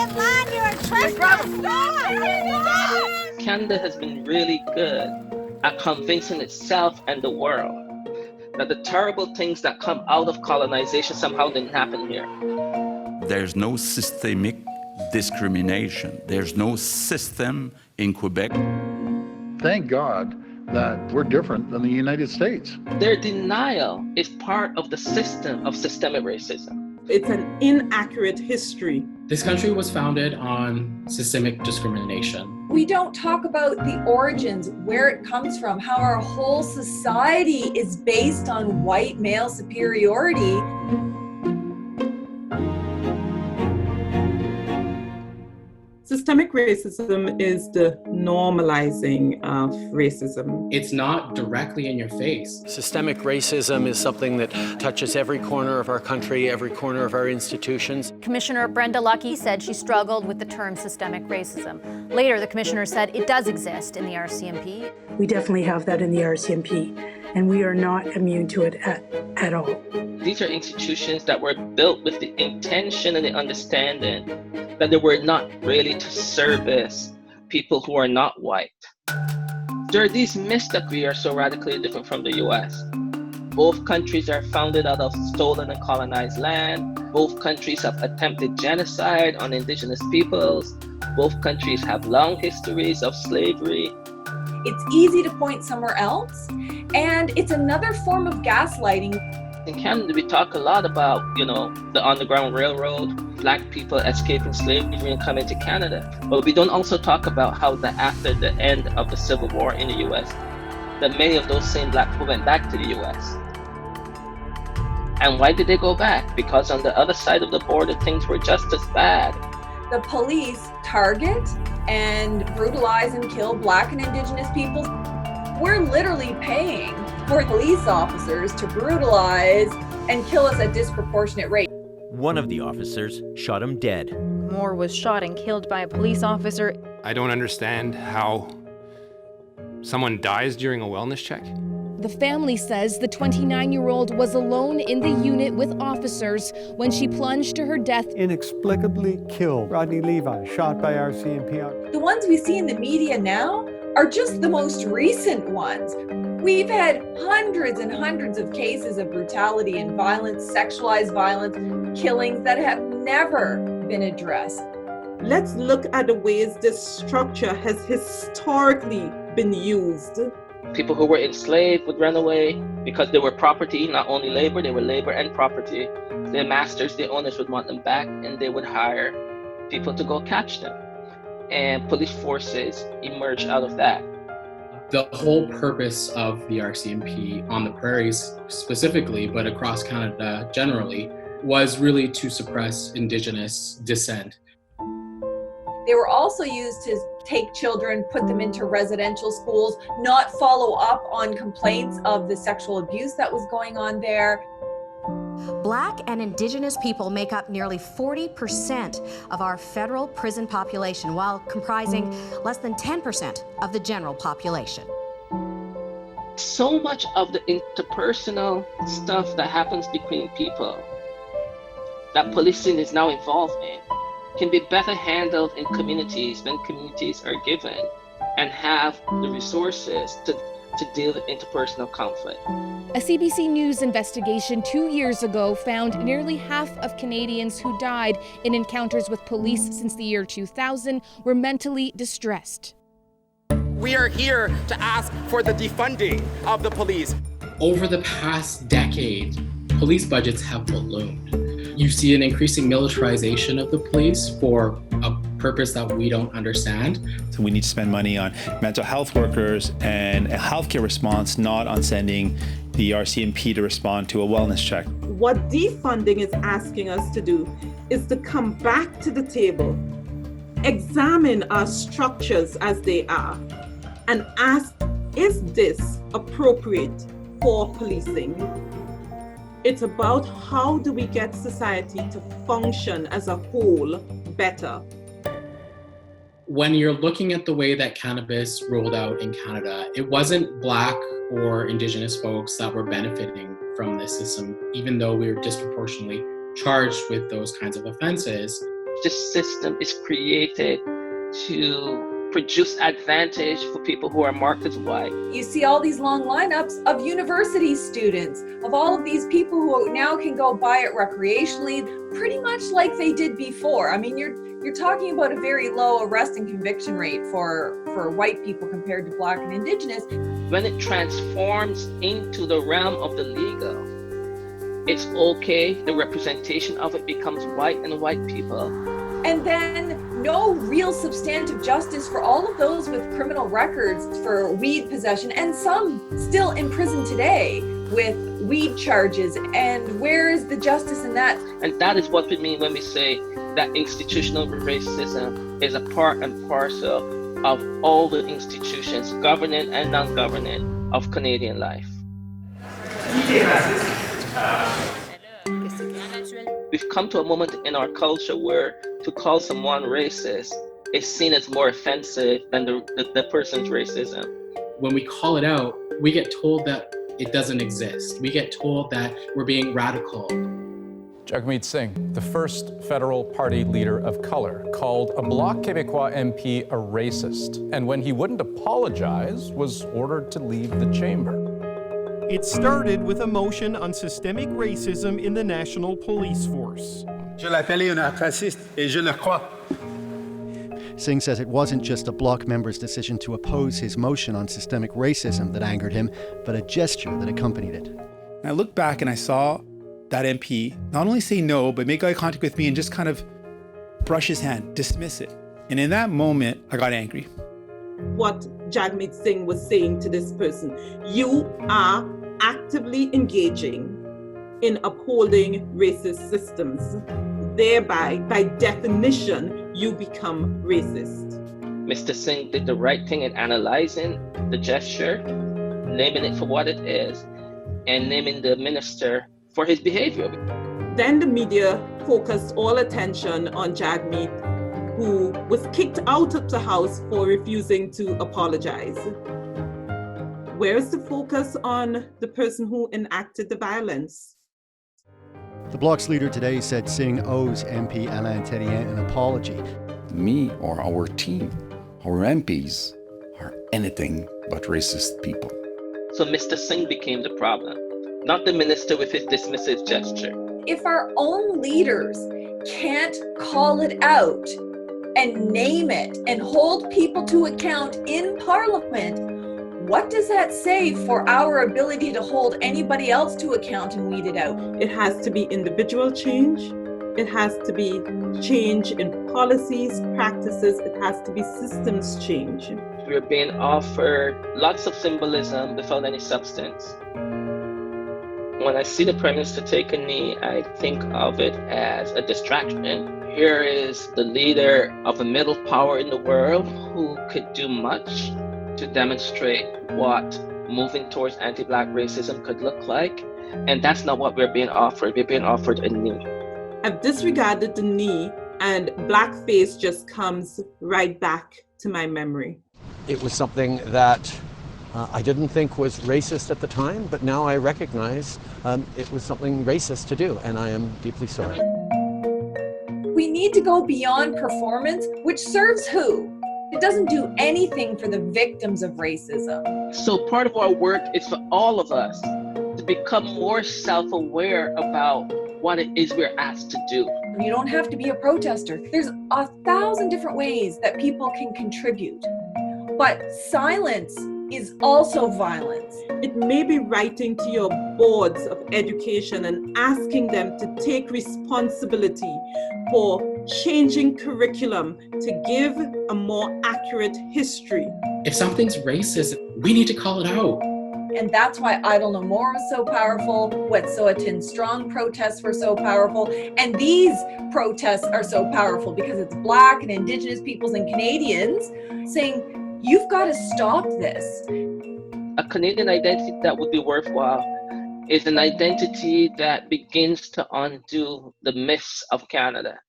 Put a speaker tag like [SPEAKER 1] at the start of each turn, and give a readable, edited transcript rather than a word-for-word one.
[SPEAKER 1] private land. You're a trespasser.
[SPEAKER 2] Canada has been really good at convincing itself and the world that the terrible things that come out of colonization somehow didn't happen here.
[SPEAKER 3] There's no systemic discrimination. There's no system in Quebec.
[SPEAKER 4] Thank God that we're different than the United States.
[SPEAKER 2] Their denial is part of the system of systemic racism.
[SPEAKER 5] It's an inaccurate history.
[SPEAKER 6] This country was founded on systemic discrimination.
[SPEAKER 7] We don't talk about the origins, where it comes from, how our whole society is based on white male superiority.
[SPEAKER 5] Systemic racism is the normalizing of racism.
[SPEAKER 6] It's not directly in your face.
[SPEAKER 8] Systemic racism is something that touches every corner of our country, every corner of our institutions.
[SPEAKER 9] Commissioner Brenda Lucki said she struggled with the term systemic racism. Later, the commissioner said it does exist in the RCMP.
[SPEAKER 10] We definitely have that in the RCMP, and we are not immune to it at all.
[SPEAKER 2] These are institutions that were built with the intention and the understanding that they were not really to service people who are not white. There are these myths that we are so radically different from the US. Both countries are founded out of stolen and colonized land. Both countries have attempted genocide on indigenous peoples. Both countries have long histories of slavery.
[SPEAKER 7] It's easy to point somewhere else, and it's another form of gaslighting.
[SPEAKER 2] In Canada, we talk a lot about, the Underground Railroad, Black people escaping slavery and coming to Canada. But we don't also talk about how after the end of the Civil War in the US, that many of those same Black people went back to the US. And why did they go back? Because on the other side of the border, things were just as bad.
[SPEAKER 7] The police target and brutalize and kill Black and Indigenous peoples. We're literally paying for police officers to brutalize and kill us at disproportionate rate.
[SPEAKER 11] One of the officers shot him dead.
[SPEAKER 9] Moore was shot and killed by a police officer.
[SPEAKER 12] I don't understand how someone dies during a wellness check.
[SPEAKER 13] The family says the 29-year-old was alone in the unit with officers when she plunged to her death.
[SPEAKER 14] Inexplicably killed. Rodney Levi, shot by RCMP.
[SPEAKER 7] The ones we see in the media now are just the most recent ones. We've had hundreds and hundreds of cases of brutality and violence, sexualized violence, killings that have never been addressed.
[SPEAKER 5] Let's look at the ways this structure has historically been used.
[SPEAKER 2] People who were enslaved would run away because they were property, not only labor, they were labor and property. Their masters, their owners would want them back, and they would hire people to go catch them. And police forces emerged out of that.
[SPEAKER 6] The whole purpose of the RCMP on the prairies specifically, but across Canada generally, was really to suppress Indigenous dissent.
[SPEAKER 7] They were also used to take children, put them into residential schools, not follow up on complaints of the sexual abuse that was going on there.
[SPEAKER 15] Black and Indigenous people make up nearly 40% of our federal prison population, while comprising less than 10% of the general population.
[SPEAKER 2] So much of the interpersonal stuff that happens between people that policing is now involved in can be better handled in communities when communities are given and have the resources to deal with interpersonal conflict.
[SPEAKER 13] A CBC News investigation 2 years ago found nearly half of Canadians who died in encounters with police since the year 2000 were mentally distressed.
[SPEAKER 16] We are here to ask for the defunding of the police.
[SPEAKER 6] Over the past decade, police budgets have ballooned. You see an increasing militarization of the police for a purpose that we don't understand.
[SPEAKER 17] So we need to spend money on mental health workers and a healthcare response, not on sending the RCMP to respond to a wellness check.
[SPEAKER 5] What defunding is asking us to do is to come back to the table, examine our structures as they are, and ask, is this appropriate for policing? It's about how do we get society to function as a whole better.
[SPEAKER 6] When you're looking at the way that cannabis rolled out in Canada, it wasn't Black or Indigenous folks that were benefiting from this system, even though we were disproportionately charged with those kinds of offenses.
[SPEAKER 2] This system is created to produce advantage for people who are marked as white.
[SPEAKER 7] You see all these long lineups of university students, of all of these people who now can go buy it recreationally, pretty much like they did before. I mean, you're talking about a very low arrest and conviction rate for white people compared to Black and Indigenous.
[SPEAKER 2] When it transforms into the realm of the legal, it's okay, the representation of it becomes white and white people.
[SPEAKER 7] And then no real substantive justice for all of those with criminal records for weed possession, and some still in prison today with weed charges. And where is the justice in that?
[SPEAKER 2] And that is what we mean when we say that institutional racism is a part and parcel of all the institutions, governing and non-governing, of Canadian life. We've come to a moment in our culture where to call someone racist is seen as more offensive than the person's racism.
[SPEAKER 6] When we call it out, we get told that it doesn't exist. We get told that we're being radical.
[SPEAKER 1] Jagmeet Singh, the first federal party leader of color, called a Bloc Québécois MP a racist, and when he wouldn't apologize, was ordered to leave the chamber.
[SPEAKER 18] It started with a motion on systemic racism in the National Police Force.
[SPEAKER 19] Je l'appelle un raciste et je le crois.
[SPEAKER 20] Singh says it wasn't just a Bloc member's decision to oppose his motion on systemic racism that angered him, but a gesture that accompanied it.
[SPEAKER 17] And I looked back and I saw that MP not only say no, but make eye contact with me and just kind of brush his hand, dismiss it. And in that moment, I got angry.
[SPEAKER 5] What Jagmeet Singh was saying to this person, you are actively engaging in upholding racist systems. Thereby, by definition, you become racist.
[SPEAKER 2] Mr. Singh did the right thing in analyzing the gesture, naming it for what it is, and naming the minister for his behavior.
[SPEAKER 5] Then the media focused all attention on Jagmeet, who was kicked out of the house for refusing to apologize. Where is the focus on the person who enacted the violence?
[SPEAKER 20] The Bloc's leader today said Singh owes MP Alain Terrien an apology.
[SPEAKER 21] Me or our team, our MPs, are anything but racist people.
[SPEAKER 2] So Mr. Singh became the problem, not the minister with his dismissive gesture.
[SPEAKER 7] If our own leaders can't call it out and name it and hold people to account in Parliament, what does that say for our ability to hold anybody else to account and weed it out?
[SPEAKER 5] It has to be individual change. It has to be change in policies, practices. It has to be systems change.
[SPEAKER 2] We're being offered lots of symbolism without any substance. When I see the Prime Minister take a knee, I think of it as a distraction. Here is the leader of a middle power in the world who could do much to demonstrate what moving towards anti-Black racism could look like. And that's not what we're being offered. We're being offered a knee.
[SPEAKER 5] I've disregarded the knee, and blackface just comes right back to my memory.
[SPEAKER 8] It was something that I didn't think was racist at the time, but now I recognize it was something racist to do, and I am deeply sorry.
[SPEAKER 7] We need to go beyond performance, which serves who? It doesn't do anything for the victims of racism.
[SPEAKER 2] So part of our work is for all of us to become more self-aware about what it is we're asked to do.
[SPEAKER 7] You don't have to be a protester. There's 1,000 different ways that people can contribute. But silence is also violence.
[SPEAKER 5] It may be writing to your boards of education and asking them to take responsibility for changing curriculum to give a more accurate history.
[SPEAKER 6] If something's racist, we need to call it out.
[SPEAKER 7] And that's why Idle No More was so powerful, Wet'suwet'en Strong protests were so powerful, and these protests are so powerful because it's Black and Indigenous peoples and Canadians saying, you've got to stop this.
[SPEAKER 2] A Canadian identity that would be worthwhile is an identity that begins to undo the myths of Canada.